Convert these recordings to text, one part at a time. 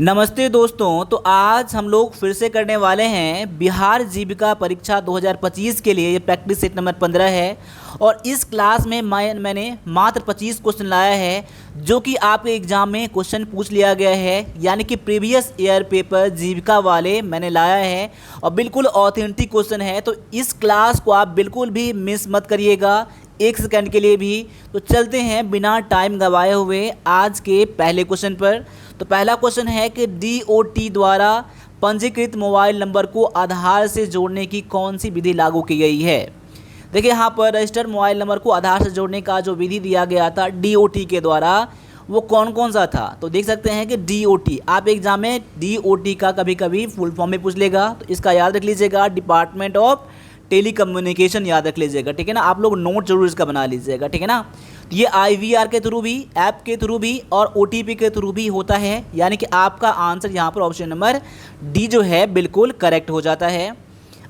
नमस्ते दोस्तों। तो आज हम लोग फिर से करने वाले हैं बिहार जीविका परीक्षा 2025 के लिए। ये प्रैक्टिस सेट नंबर 15 है और इस क्लास में मैंने मात्र 25 क्वेश्चन लाया है जो कि आपके एग्जाम में क्वेश्चन पूछ लिया गया है, यानी कि प्रीवियस ईयर पेपर जीविका वाले मैंने लाया है और बिल्कुल ऑथेंटिक क्वेश्चन है। तो इस क्लास को आप बिल्कुल भी मिस मत करिएगा, एक सेकंड के लिए भी। तो चलते हैं बिना टाइम गवाए हुए आज के पहले क्वेश्चन पर। तो पहला क्वेश्चन है कि DOT द्वारा पंजीकृत मोबाइल नंबर को आधार से जोड़ने की कौन सी विधि लागू की गई है। देखिए यहाँ पर रजिस्टर्ड मोबाइल नंबर को आधार से जोड़ने का जो विधि दिया गया था DOT के द्वारा, वो कौन कौन सा था। तो देख सकते हैं कि DOT, आप एग्जाम में DOT का कभी कभी फुल फॉर्म में पूछ लेगा, तो इसका याद रख लीजिएगा, डिपार्टमेंट ऑफ टेली कम्युनिकेशन याद रख लीजिएगा, ठीक है ना। आप लोग नोट जरूर इसका बना लीजिएगा, ठीक है ना। तो ये IVR के थ्रू भी, ऐप के थ्रू भी और OTP के थ्रू भी होता है, यानी कि आपका आंसर यहाँ पर ऑप्शन नंबर डी जो है बिल्कुल करेक्ट हो जाता है।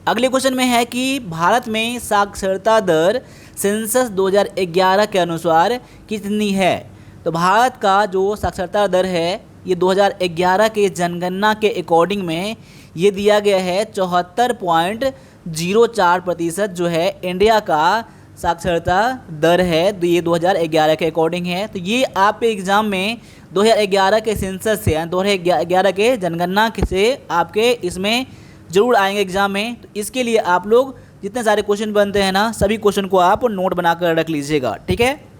अगले क्वेश्चन में है कि भारत में साक्षरता दर सेंसस 2011 के अनुसार कितनी है। तो भारत का जो साक्षरता दर है ये 2011 के जनगणना के अकॉर्डिंग में ये दिया गया है 74.04% जो है इंडिया का साक्षरता दर है। तो ये 2011 के अकॉर्डिंग है। तो ये आपके एग्ज़ाम में 2011 के सेंसस से, 2011 के जनगणना से आपके इसमें ज़रूर आएंगे एग्ज़ाम में। तो इसके लिए आप लोग जितने सारे क्वेश्चन बनते हैं ना, सभी क्वेश्चन को आप नोट बनाकर रख लीजिएगा, ठीक है।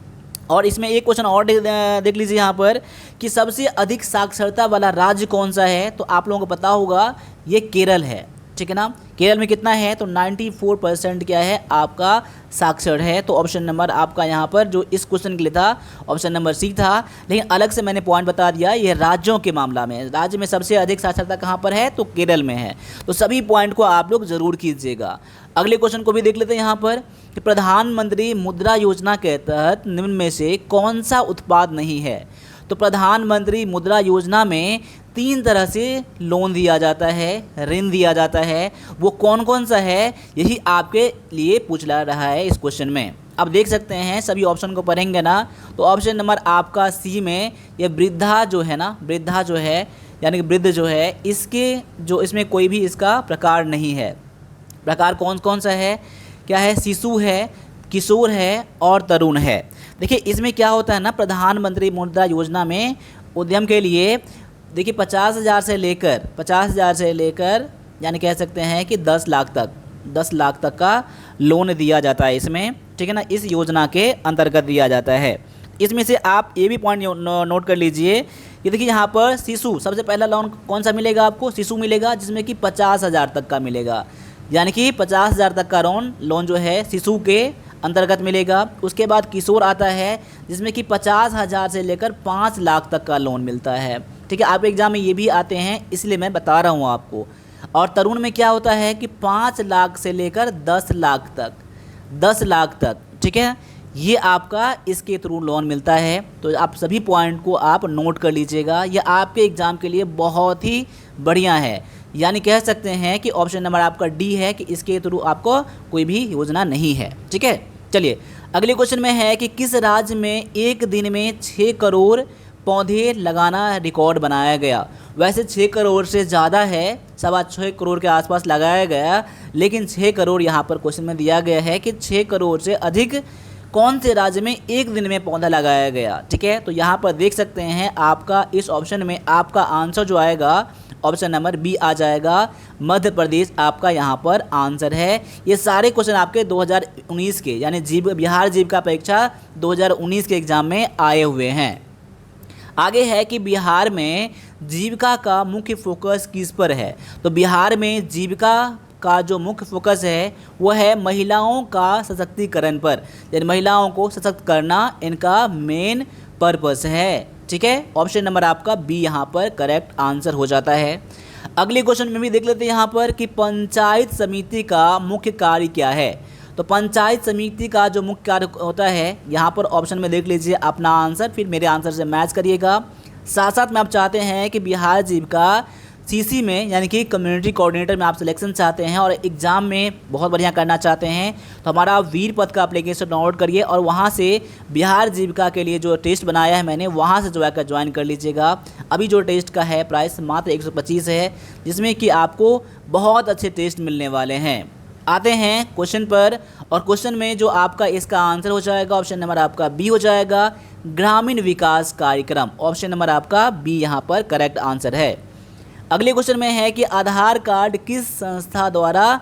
और इसमें एक क्वेश्चन और देख लीजिए यहाँ पर कि सबसे अधिक साक्षरता वाला राज्य कौन सा है। तो आप लोगों को पता होगा ये केरल है, ठीक है ना। केरल में कितना है, तो 94% क्या है आपका साक्षर है। तो ऑप्शन नंबर आपका यहाँ पर जो इस क्वेश्चन के लिए था ऑप्शन नंबर सी था। लेकिन अलग से मैंने पॉइंट बता दिया, ये राज्यों के मामला में, राज्य में सबसे अधिक साक्षरता कहाँ पर है, तो केरल में है। तो सभी पॉइंट को आप लोग ज़रूर कीजिएगा। अगले क्वेश्चन को भी देख लेते हैं यहाँ पर कि प्रधानमंत्री मुद्रा योजना के तहत निम्न में से कौन सा उत्पाद नहीं है। तो प्रधानमंत्री मुद्रा योजना में 3 तरह से लोन दिया जाता है, ऋण दिया जाता है, वो कौन कौन सा है यही आपके लिए पूछ ला रहा है इस क्वेश्चन में। अब देख सकते हैं सभी ऑप्शन को पढ़ेंगे ना, तो ऑप्शन नंबर आपका सी में ये वृद्धा जो है ना, वृद्धा जो है यानी कि वृद्ध जो है, इसके जो इसमें कोई भी इसका प्रकार नहीं है। प्रकार कौन कौन सा है, क्या है, शिशु है, किशोर है और तरुण है। देखिए इसमें क्या होता है ना, प्रधानमंत्री मुद्रा योजना में उद्यम के लिए देखिए 50,000 से लेकर यानी कह सकते हैं कि 10 लाख तक का लोन दिया जाता है इसमें, ठीक है ना। इस योजना के अंतर्गत दिया जाता है। इसमें से आप ये भी पॉइंट नोट कर लीजिए कि देखिए यहाँ पर शिशु, सबसे पहला लोन कौन सा मिलेगा आपको, शिशु मिलेगा, जिसमें कि 50,000 तक का मिलेगा, यानी कि 50,000 तक का लोन जो है शिशु के अंतर्गत मिलेगा। उसके बाद किशोर आता है जिसमें कि 50,000 से लेकर 5 लाख तक का लोन मिलता है, ठीक है। आप एग्जाम में ये भी आते हैं इसलिए मैं बता रहा हूँ आपको। और तरुण में क्या होता है कि 5 लाख से लेकर 10 लाख तक, ठीक है, ये आपका इसके थ्रू लोन मिलता है। तो आप सभी पॉइंट को आप नोट कर लीजिएगा, ये आपके एग्ज़ाम के लिए बहुत ही बढ़िया है। यानी कह सकते हैं कि ऑप्शन नंबर आपका डी है कि इसके थ्रू आपको कोई भी योजना नहीं है, ठीक है। चलिए अगले क्वेश्चन में है कि किस राज्य में एक दिन में 6 करोड़ पौधे लगाना रिकॉर्ड बनाया गया। वैसे 6 करोड़ से ज़्यादा है, 6.25 करोड़ के आसपास लगाया गया, लेकिन 6 करोड़ यहाँ पर क्वेश्चन में दिया गया है कि 6 करोड़ से अधिक कौन से राज्य में एक दिन में पौधा लगाया गया, ठीक है। तो यहाँ पर देख सकते हैं आपका इस ऑप्शन में आपका आंसर जो आएगा ऑप्शन नंबर बी आ जाएगा, मध्य प्रदेश आपका यहाँ पर आंसर है। ये सारे क्वेश्चन आपके 2019 के यानी बिहार जीविका परीक्षा 2019 के एग्ज़ाम में आए हुए हैं। आगे है कि बिहार में जीविका का मुख्य फोकस किस पर है। तो बिहार में जीविका का जो मुख्य फोकस है वो है महिलाओं का सशक्तिकरण पर, यानी महिलाओं को सशक्त करना इनका मेन पर्पस है, ठीक है। ऑप्शन नंबर आपका बी यहाँ पर करेक्ट आंसर हो जाता है। अगले क्वेश्चन में भी देख लेते हैं यहाँ पर कि पंचायत समिति का मुख्य कार्य क्या है। तो पंचायत समिति का जो मुख्य कार्य होता है यहाँ पर ऑप्शन में देख लीजिए अपना आंसर, फिर मेरे आंसर से मैच करिएगा। साथ साथ में आप चाहते हैं कि बिहार जीविका सीसी में यानी कि कम्युनिटी कोऑर्डिनेटर में आप सिलेक्शन चाहते हैं और एग्ज़ाम में बहुत बढ़िया करना चाहते हैं तो हमारा वीर पथ का एप्लीकेशन डाउनलोड करिए और वहाँ से बिहार जीविका के लिए जो टेस्ट बनाया है मैंने वहाँ से जो है ज्वाइन कर लीजिएगा। अभी जो टेस्ट का है प्राइस मात्र 125 है, जिसमें कि आपको बहुत अच्छे टेस्ट मिलने वाले हैं। आते हैं क्वेश्चन पर, और क्वेश्चन में जो आपका इसका आंसर हो जाएगा ऑप्शन नंबर आपका बी हो जाएगा, ग्रामीण विकास कार्यक्रम। ऑप्शन नंबर आपका बी यहाँ पर करेक्ट आंसर है। अगले क्वेश्चन में है कि आधार कार्ड किस संस्था द्वारा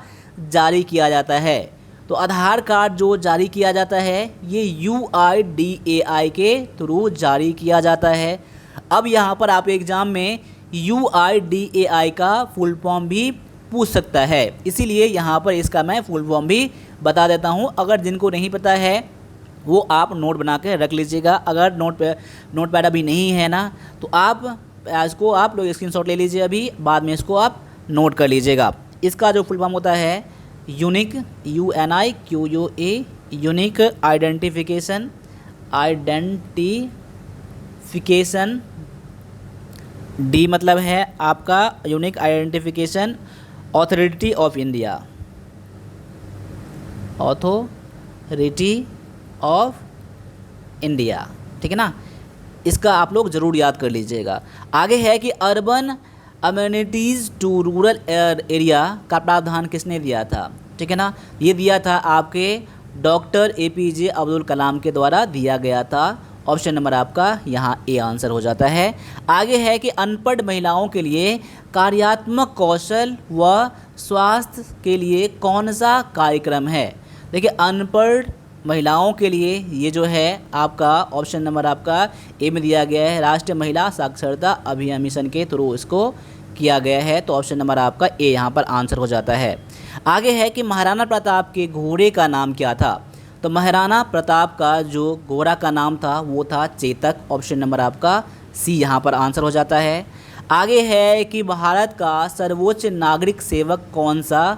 जारी किया जाता है। तो आधार कार्ड जो जारी किया जाता है ये UIDAI के थ्रू जारी किया जाता है। अब यहाँ पर आप एग्ज़ाम में UIDAI का फुल फॉर्म भी पूछ सकता है, इसीलिए यहाँ पर इसका मैं फुल फॉर्म भी बता देता हूँ। अगर जिनको नहीं पता है वो आप नोट बना के रख लीजिएगा। अगर नोट पैड अभी नहीं है ना तो आप इसको आप लोग स्क्रीनशॉट ले लीजिए, अभी बाद में इसको आप नोट कर लीजिएगा। इसका जो फुल फॉर्म होता है unique, UNIQUA, unique identification D मतलब है आपका unique identification authority of India, authority of India, ठीक है ना। इसका आप लोग ज़रूर याद कर लीजिएगा। आगे है कि urban amenities to rural area का प्रावधान किसने दिया था, ठीक है ना। ये दिया था आपके डॉक्टर APJ अब्दुल कलाम के द्वारा दिया गया था। ऑप्शन नंबर आपका यहाँ ए आंसर हो जाता है। आगे है कि अनपढ़ महिलाओं के लिए कार्यात्मक कौशल व स्वास्थ्य के लिए कौन सा कार्यक्रम है। देखिए अनपढ़ महिलाओं के लिए ये जो है आपका ऑप्शन नंबर आपका ए में दिया गया है, राष्ट्रीय महिला साक्षरता अभियान मिशन के थ्रू इसको किया गया है। तो ऑप्शन नंबर आपका ए यहाँ पर आंसर हो जाता है। आगे है कि महाराणा प्रताप के घोड़े का नाम क्या था। तो महाराणा प्रताप का जो घोड़ा का नाम था वो था चेतक। ऑप्शन नंबर आपका सी यहाँ पर आंसर हो जाता है। आगे है कि भारत का सर्वोच्च नागरिक सेवक कौन सा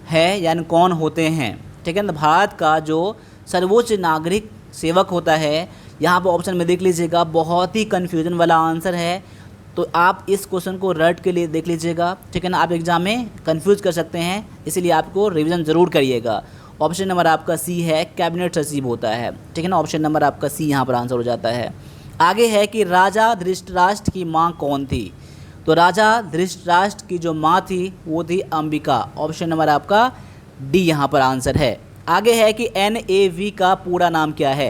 है, यानी कौन होते हैं, ठीक है ना। भारत का जो सर्वोच्च नागरिक सेवक होता है, यहाँ पर ऑप्शन में देख लीजिएगा, बहुत ही कन्फ्यूजन वाला आंसर है, तो आप इस क्वेश्चन को रट के लिए देख लीजिएगा, ठीक है ना। आप एग्जाम में कंफ्यूज कर सकते हैं, इसीलिए आपको रिवीजन ज़रूर करिएगा। ऑप्शन नंबर आपका सी है, कैबिनेट सचिव होता है, ठीक है ना। ऑप्शन नंबर आपका सी यहाँ पर आंसर हो जाता है। आगे है कि राजा धृतराष्ट्र की माँ कौन थी। तो राजा धृतराष्ट्र की जो माँ थी वो थी अंबिका। ऑप्शन नंबर आपका डी यहाँ पर आंसर है। आगे है कि NAV का पूरा नाम क्या है।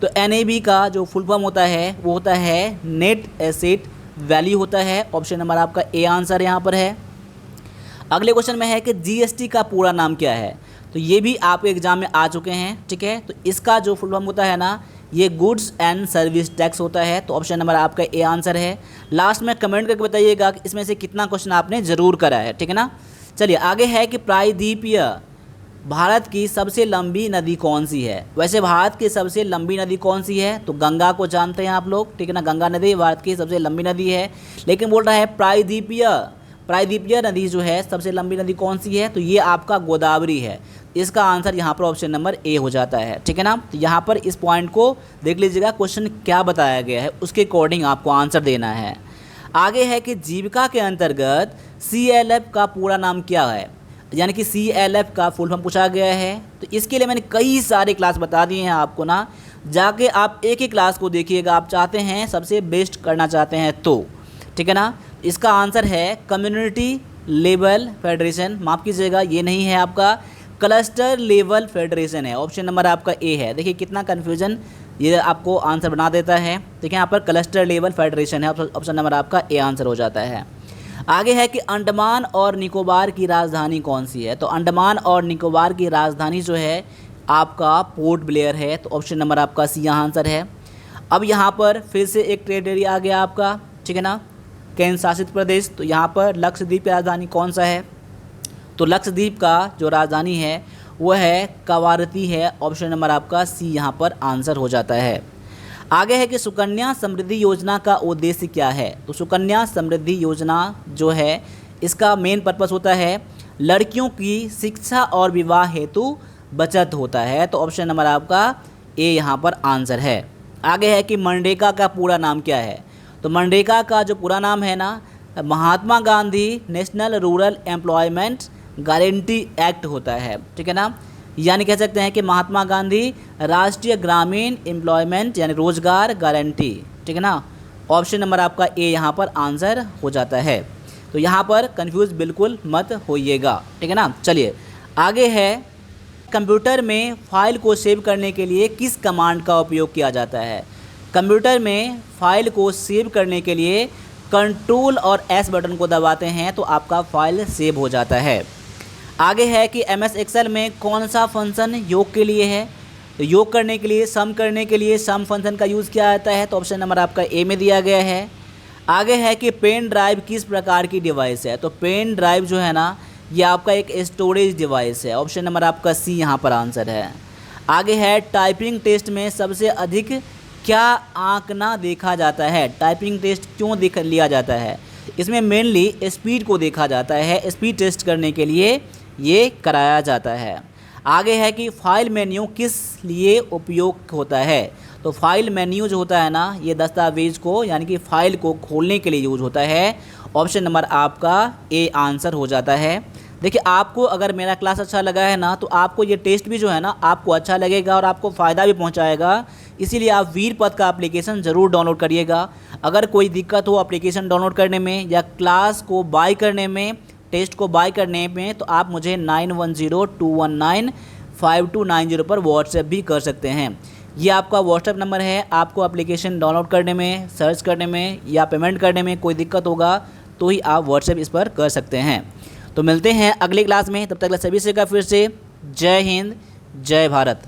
तो NAV का जो फुल फॉर्म होता है वो होता है नेट एसेट वैल्यू होता है। ऑप्शन नंबर आपका ए आंसर यहाँ पर है। अगले क्वेश्चन में है कि GST का पूरा नाम क्या है। तो ये भी आपके एग्जाम में आ चुके हैं, ठीक है। तो इसका जो फुल फॉर्म होता है ना ये गुड्स एंड सर्विस टैक्स होता है। तो ऑप्शन नंबर आपका ए आंसर है। लास्ट में कमेंट करके बताइएगा कि इसमें से कितना क्वेश्चन आपने ज़रूर करा है, ठीक है ना। चलिए आगे है कि प्रायद्वीपीय भारत की सबसे लंबी नदी कौन सी है। वैसे भारत की सबसे लंबी नदी कौन सी है, तो गंगा को जानते हैं आप लोग, ठीक है ना। गंगा नदी भारत की सबसे लंबी नदी है, लेकिन बोल रहा है प्रायद्वीपीय नदी जो है सबसे लंबी नदी कौन सी है, तो ये आपका गोदावरी है। इसका आंसर यहाँ पर ऑप्शन नंबर ए हो जाता है, ठीक है ना। तो यहाँ पर इस पॉइंट को देख लीजिएगा, क्वेश्चन क्या बताया गया है उसके अकॉर्डिंग आपको आंसर देना है। आगे है कि जीविका के अंतर्गत CLF का पूरा नाम क्या है, यानी कि CLF का फुल फॉर्म पूछा गया है। तो इसके लिए मैंने कई सारे क्लास बता दिए हैं आपको ना, जाके आप एक ही क्लास को देखिएगा। आप चाहते हैं सबसे बेस्ट करना चाहते हैं तो, ठीक है ना। इसका आंसर है कम्युनिटी लेवल फेडरेशन, माफ़ कीजिएगा ये नहीं है आपका, क्लस्टर लेवल फेडरेशन है। ऑप्शन नंबर आपका ए है। देखिए कितना कन्फ्यूजन ये आपको आंसर बना देता है, देखिए यहाँ पर क्लस्टर लेवल फेडरेशन है। ऑप्शन नंबर आपका ए आंसर हो जाता है। आगे है कि अंडमान और निकोबार की राजधानी कौन सी है। तो अंडमान और निकोबार की राजधानी जो है आपका पोर्ट ब्लेयर है। तो ऑप्शन नंबर आपका सी यहाँ आंसर है। अब यहाँ पर फिर से एक टेरिटरी आ गया आपका, ठीक है ना, केंद्र शासित प्रदेश। तो यहाँ पर लक्षद्वीप की राजधानी कौन सा है, तो लक्षद्वीप का जो राजधानी है वो है कवारती है। ऑप्शन नंबर आपका सी यहाँ पर आंसर हो जाता है। आगे है कि सुकन्या समृद्धि योजना का उद्देश्य क्या है। तो सुकन्या समृद्धि योजना जो है इसका मेन पर्पस होता है लड़कियों की शिक्षा और विवाह हेतु बचत होता है। तो ऑप्शन नंबर आपका ए यहाँ पर आंसर है। आगे है कि मनरेगा का पूरा नाम क्या है। तो मनरेगा का जो पूरा नाम है ना Mahatma Gandhi national rural employment guarantee act होता है, ठीक है ना। यानी कह सकते हैं कि महात्मा गांधी राष्ट्रीय ग्रामीण एम्प्लॉयमेंट यानी रोजगार गारंटी, ठीक है ना। ऑप्शन नंबर आपका ए यहाँ पर आंसर हो जाता है। तो यहाँ पर कंफ्यूज बिल्कुल मत होइएगा, ठीक है ना। चलिए आगे है, कंप्यूटर में फाइल को सेव करने के लिए किस कमांड का उपयोग किया जाता है। कंप्यूटर में फाइल को सेव करने के लिए कंट्रोल और एस बटन को दबाते हैं तो आपका फाइल सेव हो जाता है। आगे है कि एमएस एक्सेल में कौन सा फंक्शन योग के लिए है। तो योग करने के लिए, सम करने के लिए सम फंक्शन का यूज़ किया जाता है, तो ऑप्शन नंबर आपका ए में दिया गया है। आगे है कि पेन ड्राइव किस प्रकार की डिवाइस है। तो पेन ड्राइव जो है ना, ये आपका एक स्टोरेज डिवाइस है, ऑप्शन नंबर आपका सी यहाँ पर आंसर है। आगे है, टाइपिंग टेस्ट में सबसे अधिक क्या आंकना देखा जाता है। टाइपिंग टेस्ट क्यों लिया जाता है, इसमें मेनली स्पीड को देखा जाता है, स्पीड टेस्ट करने के लिए ये कराया जाता है। आगे है कि फाइल मेन्यू किस लिए उपयोग होता है। तो फाइल मेन्यू जो होता है ना, ये दस्तावेज को यानी कि फाइल को खोलने के लिए यूज होता है, ऑप्शन नंबर आपका ए आंसर हो जाता है। देखिए आपको अगर मेरा क्लास अच्छा लगा है ना, तो आपको ये टेस्ट भी जो है ना आपको अच्छा लगेगा और आपको फ़ायदा भी पहुंचाएगा। इसीलिए आप वीरपद का एप्लीकेशन ज़रूर डाउनलोड करिएगा। अगर कोई दिक्कत हो एप्लीकेशन डाउनलोड करने में या क्लास को बाय करने में, टेस्ट को बाय करने में, तो आप मुझे 9102195290 पर व्हाट्सएप भी कर सकते हैं। ये आपका व्हाट्सएप नंबर है। आपको एप्लीकेशन डाउनलोड करने में, सर्च करने में या पेमेंट करने में कोई दिक्कत होगा तो ही आप व्हाट्सएप इस पर कर सकते हैं। तो मिलते हैं अगली क्लास में, तब तक सभी से का फिर से जय हिंद, जय भारत।